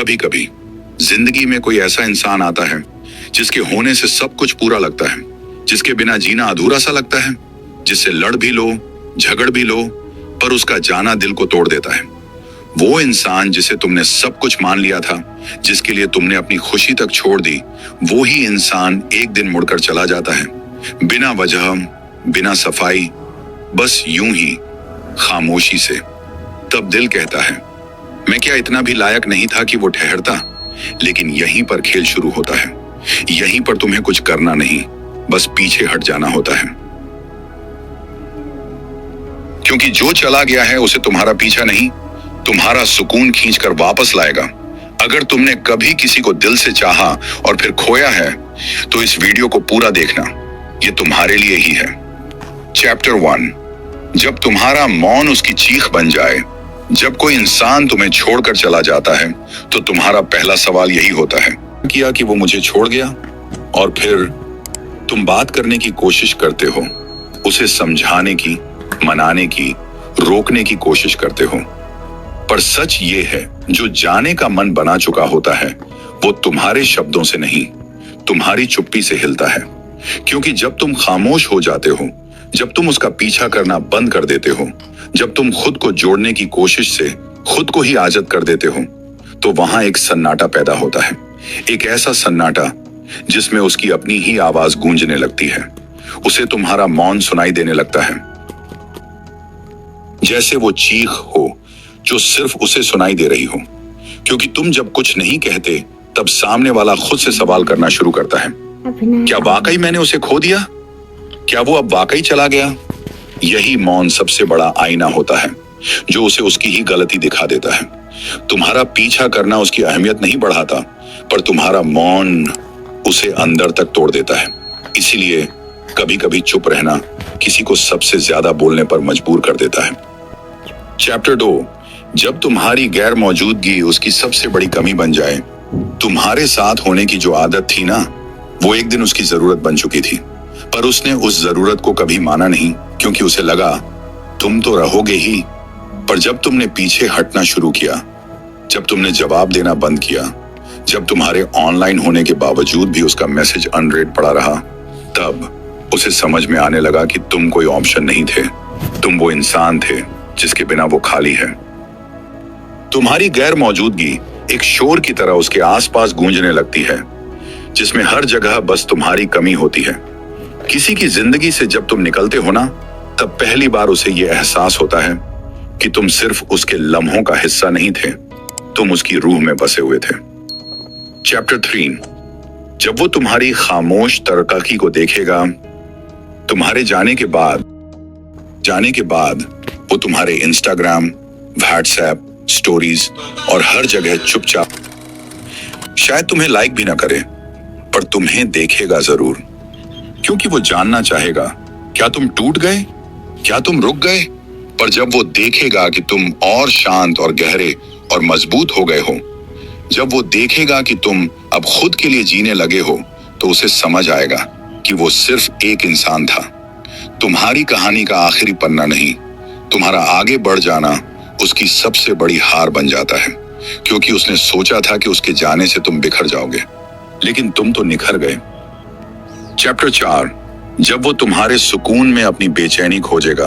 कभी कभी जिंदगी में कोई ऐसा इंसान आता है जिसके होने से सब कुछ पूरा लगता है, जिसके बिना जीना अधूरा सा लगता है, जिससे लड़ भी लो, झगड़ भी लो, पर उसका जाना दिल को तोड़ देता है। वो इंसान जिसे तुमने सब कुछ मान लिया था, जिसके लिए तुमने अपनी खुशी तक छोड़ दी, वो ही इंसान एक दिन मुड़कर चला जाता है, बिना वजह, बिना सफाई, बस यूं ही खामोशी से। तब दिल कहता है, मैं क्या इतना भी लायक नहीं था कि वो ठहरता? लेकिन यहीं पर खेल शुरू होता है। यहीं पर तुम्हें कुछ करना नहीं, बस पीछे हट जाना होता है। क्योंकि जो चला गया है उसे तुम्हारा पीछा नहीं, तुम्हारा सुकून खींचकर वापस लाएगा। अगर तुमने कभी किसी को दिल से चाहा और फिर खोया है, तो इस वीडियो को पूरा देखना, ये तुम्हारे लिए ही है। चैप्टर 1। जब तुम्हारा मौन उसकी चीख बन जाए। जब कोई इंसान तुम्हें छोड़कर चला जाता है, तो तुम्हारा पहला सवाल यही होता है किया कि वो मुझे छोड़ गया। और फिर तुम बात करने की कोशिश करते हो, उसे समझाने की, मनाने की, रोकने की कोशिश करते हो। पर सच ये है, जो जाने का मन बना चुका होता है, वो तुम्हारे शब्दों से नहीं, तुम्हारी चुप्पी से हिलता है। क्योंकि जब तुम खामोश हो जाते हो, जब तुम उसका पीछा करना बंद कर देते हो, जब तुम खुद को जोड़ने की कोशिश से खुद को ही आज़ाद कर देते हो, तो वहां एक सन्नाटा पैदा होता है। एक ऐसा सन्नाटा जिसमें उसकी अपनी ही आवाज गूंजने लगती है। उसे तुम्हारा मौन सुनाई देने लगता है, जैसे वो चीख हो जो सिर्फ उसे सुनाई दे रही हो। क्योंकि तुम जब कुछ नहीं कहते, तब सामने वाला खुद से सवाल करना शुरू करता है, क्या वाकई मैंने उसे खो दिया? क्या वो अब वाकई चला गया? यही मौन सबसे बड़ा आईना होता है, जो उसे उसकी ही गलती दिखा देता है। तुम्हारा पीछा करना उसकी अहमियत नहीं बढ़ाता, पर तुम्हारा मौन उसे अंदर तक तोड़ देता है। इसीलिए कभी कभी चुप रहना किसी को सबसे ज्यादा बोलने पर मजबूर कर देता है। चैप्टर 2। जब तुम्हारी गैर मौजूदगी उसकी सबसे बड़ी कमी बन जाए। तुम्हारे साथ होने की जो आदत थी ना, वो एक दिन उसकी जरूरत बन चुकी थी। पर उसने उस जरूरत को कभी माना नहीं, क्योंकि उसे लगा तुम तो रहोगे ही। पर जब तुमने पीछे हटना शुरू किया, जब तुमने जवाब देना बंद किया, जब तुम्हारे ऑनलाइन होने के बावजूद भी उसका मैसेज अनरेड पड़ा रहा, तब उसे समझ में आने लगा कि तुम कोई ऑप्शन नहीं थे। तुम वो इंसान थे जिसके बिना वो खाली है। तुम्हारी गैर मौजूदगी एक शोर की तरह उसके आसपास गूंजने लगती है, जिसमें हर जगह बस तुम्हारी कमी होती है। किसी की जिंदगी से जब तुम निकलते हो ना, तब पहली बार उसे यह एहसास होता है कि तुम सिर्फ उसके लम्हों का हिस्सा नहीं थे, तुम उसकी रूह में बसे हुए थे। चैप्टर 3। जब वो तुम्हारी खामोश तरक्की को देखेगा, तुम्हारे जाने के बाद वो तुम्हारे इंस्टाग्राम, व्हाट्सएप, स्टोरीज और हर जगह चुपचाप, शायद तुम्हें लाइक भी ना करे, पर तुम्हें देखेगा जरूर। क्योंकि वो जानना चाहेगा, क्या तुम टूट गए? क्या तुम रुक गए? पर जब वो देखेगा कि तुम और शांत और गहरे और मजबूत हो गए हो, जब वो देखेगा कि तुम अब खुद के लिए जीने लगे हो, तो उसे समझ आएगा कि वो सिर्फ एक इंसान था। तुम्हारी कहानी का आखिरी पन्ना नहीं, तुम्हारा आगे बढ़ जाना उसकी सबसे बड़ी हार बन जाता है। क्योंकि उसने सोचा था कि उसके जाने से तुम बिखर जाओगे, लेकिन तुम तो निखर गए। चैप्टर 4। जब वो तुम्हारे सुकून में अपनी बेचैनी खोजेगा।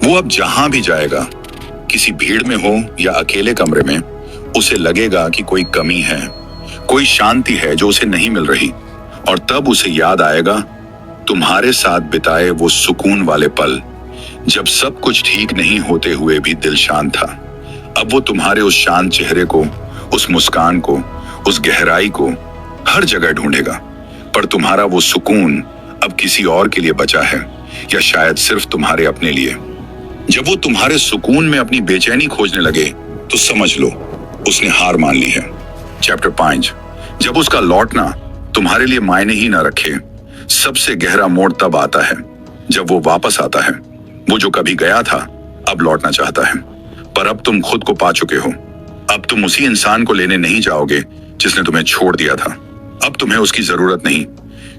वो अब जहां भी जाएगा, किसी भीड़ में हो या अकेले कमरे में, उसे लगेगा कि कोई कमी है, कोई शांति है जो उसे नहीं मिल रही। और तब उसे याद आएगा तुम्हारे साथ बिताए वो सुकून वाले पल, जब सब कुछ ठीक नहीं होते हुए भी दिल शांत था। अब वो तुम्हारे उस शांत चेहरे को, उस मुस्कान को, उस गहराई को हर जगह ढूंढेगा। पर तुम्हारा वो सुकून अब किसी और के लिए बचा है, या शायद सिर्फ तुम्हारे अपने लिए। जब वो तुम्हारे सुकून में अपनी बेचैनी खोजने लगे, तो समझ लो उसने हार मान ली है। चैप्टर 5। जब उसका लौटना तुम्हारे लिए मायने ही ना रखे। सबसे गहरा मोड़ तब आता है जब वो वापस आता है। वो जो कभी गया था, अब लौटना चाहता है। पर अब तुम खुद को पा चुके हो। अब तुम उसी इंसान को लेने नहीं जाओगे जिसने तुम्हें छोड़ दिया था। अब तुम्हें उसकी जरूरत नहीं,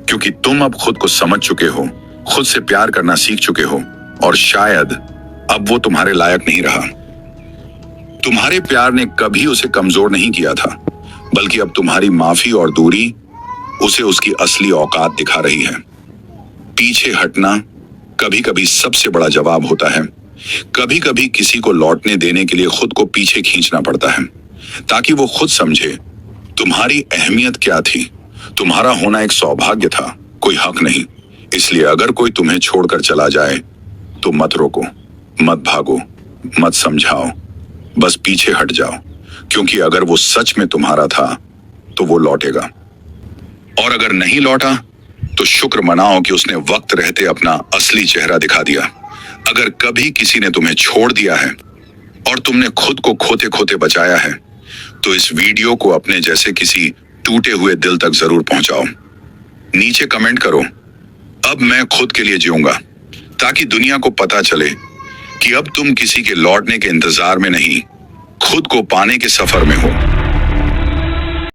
क्योंकि तुम अब खुद को समझ चुके हो, खुद से प्यार करना सीख चुके हो, और शायद अब वो तुम्हारे लायक नहीं रहा। तुम्हारे प्यार ने कभी उसे कमजोर नहीं किया था, बल्कि अब तुम्हारी माफी और दूरी उसे उसकी असली औकात दिखा रही है। पीछे हटना कभी कभी सबसे बड़ा जवाब होता है। कभी कभी किसी को लौटने देने के लिए खुद को पीछे खींचना पड़ता है, ताकि वो खुद समझे तुम्हारी अहमियत क्या थी। तुम्हारा होना एक सौभाग्य था, कोई हक नहीं। इसलिए अगर कोई तुम्हें छोड़कर चला जाए तो मत रोको, मत भागो, मत समझाओ, बस पीछे हट जाओ। क्योंकि अगर वो सच में तुम्हारा था तो वो लौटेगा, और अगर नहीं लौटा तो शुक्र मनाओ कि उसने वक्त रहते अपना असली चेहरा दिखा दिया। अगर कभी किसी ने तुम्हें छोड़ दिया है और तुमने खुद को खोते खोते बचाया है, तो इस वीडियो को अपने जैसे किसी टूटे हुए दिल तक जरूर पहुंचाओ। नीचे कमेंट करो, अब मैं खुद के लिए जीऊंगा, ताकि दुनिया को पता चले कि अब तुम किसी के लौटने के इंतजार में नहीं, खुद को पाने के सफर में हो।